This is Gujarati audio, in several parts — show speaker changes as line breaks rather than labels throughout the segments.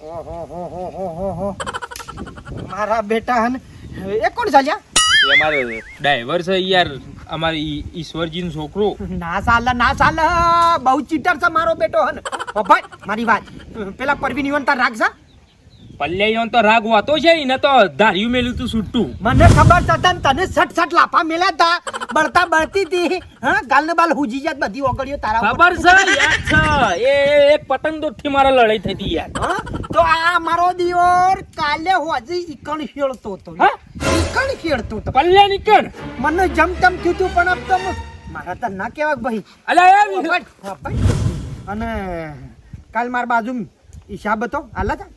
ઓહો મારા બેટા હન એ કોણ ચાલ્યા?
એ અમારો ડ્રાઈવર છે યાર, અમારે ઈશ્વરજી નું છોકરો.
ના ચાલે બહુ ચીટર છે મારો બેટો હન. ઓ ભાઈ મારી વાત પેલા પરવીન ઈવન તાર રાખજા.
પલ્યાઈઓન તો રાગ વાતો છે ને, તો ધાર્યું મેલ્યું તું છૂટું.
મને ખબર છે તને સટ લાફા મેલ્યા તા, બળતા બળતી હતી. હા ગાલ ને બાલ હુજી જાત બધી ઓગળ્યો તારા
ખબર છે યાદ છે. એ એક પતંગ દોઠી મારા લડાઈ થઈ હતી યાર.
હા તો આ મારો દિયોર કાલે હોજી ઈકણ ખેડતો હતો. હા ઈકણ ખેડતો હતો.
પલ્યા નીકળ.
મને જમતમ કીધું પણ અબ તો મારા તો ના કહેવાય ભાઈ.
અલ્યા
અને કાલ માર બાજુ હિસાબ હતો આલા તા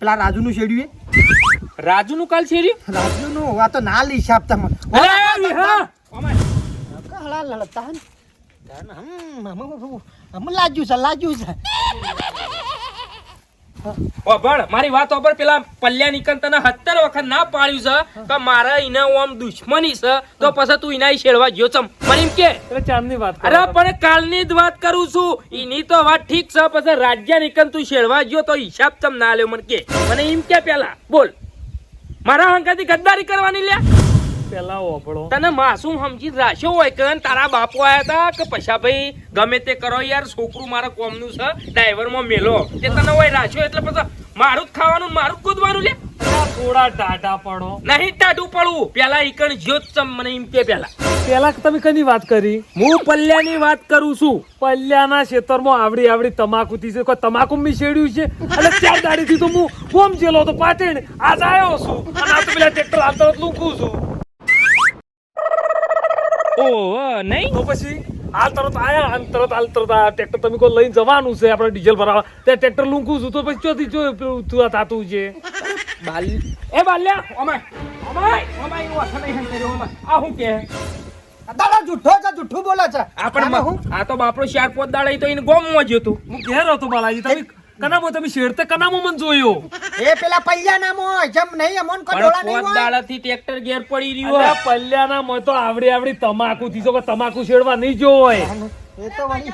પેલા રાજુ નું શેડ્યું
રાજુ નું કાલ છે
રાજુ નું આ તો નાલ હિસાબ તમે લાજ્યું છે
ઓભળ મારી વાત ઓભળ. પેલા પલ્યા નીકળ તને 70 વખત ના પાડ્યું છે કે મારા ઈને ઓમ દુશ્મની છે, તો પછી તું ઈના છેડવા ગયો ચમ મને એમ કે
ચાંદની વાત.
અરે પણ કાલની જ વાત કરું છું. ઈની તો વાત ઠીક છે, પછી રાજ્ય નીકળ તું છેડવા ગયો તો હિસાબ ચમ ના લ્યો મને કે. મને એમ કે પેલા બોલ મારા હંકાથી ગદ્દારી કરવાની લ્યા.
પેલા ઓપડો
તને માસૂમ સમજી રાખ્યો હોય કે તારા બાપુ આયા હતા કે પૈસા ભાઈ ગમે તે કરો યાર, છોકરું મારા કોમનું છે, ડ્રાઈવર માં મેલો તે તને હોય રાખ્યો એટલે પછી મારું જ ખાવાનું મારું જ કૂદવાનું લે.
થોડા ટાટા પડો
નહીં ટાઢું પડવું. પેલા ઈકણ જ્યોત ચમ મને એમ કે
પેલા તમે કની વાત કરી?
હું પલ્યાની વાત કરું છું.
પલ્યાના ખેતરમાં આવડી તમાકુ થી છે, કોઈ તમાકુ મી શેડ્યું છે એટલે 4 દાડી થી તો હું કોમ જેલો તો પાટીને આજ આવ્યો છું અને આ તો પેલા ટ્રેક્ટર આતરત લૂકું છું.
ઓહ નહીં
તો પછી હાલ તરત આયા તરત આ ટ્રેક્ટર તમે કોઈ લઈને જવાનું છે આપણે ડીઝલ ભરાવા, ત્યાં ટ્રેક્ટર લૂંકું છું તો પછી ચોથી તું થાતું છે.
એ બાલ્યા ઓમાય ઈ વાસણ નહીં કર્યો ઓમાય. આ હું કે
દાદા જુઠ્ઠું બોલે છે.
આ તો બાપરો 4-5 દાડા તો એને ગોમમાં જ હતું.
હું ઘેર હતો બાલાજી. તમે કનામો તમે શેડતે કનામો મને જોયો.
એ પેલા પલ્યાના મો જમ નહીં અમોન કો ડોળા નહીં હોય.
દાડાથી ટ્રેક્ટર ગેર પડી રહ્યો.
અરે પલ્યાના મો તો આવડી તમાકુ થી જો તમાકુ શેડવા નહીં જો હોય.
એ તો વળી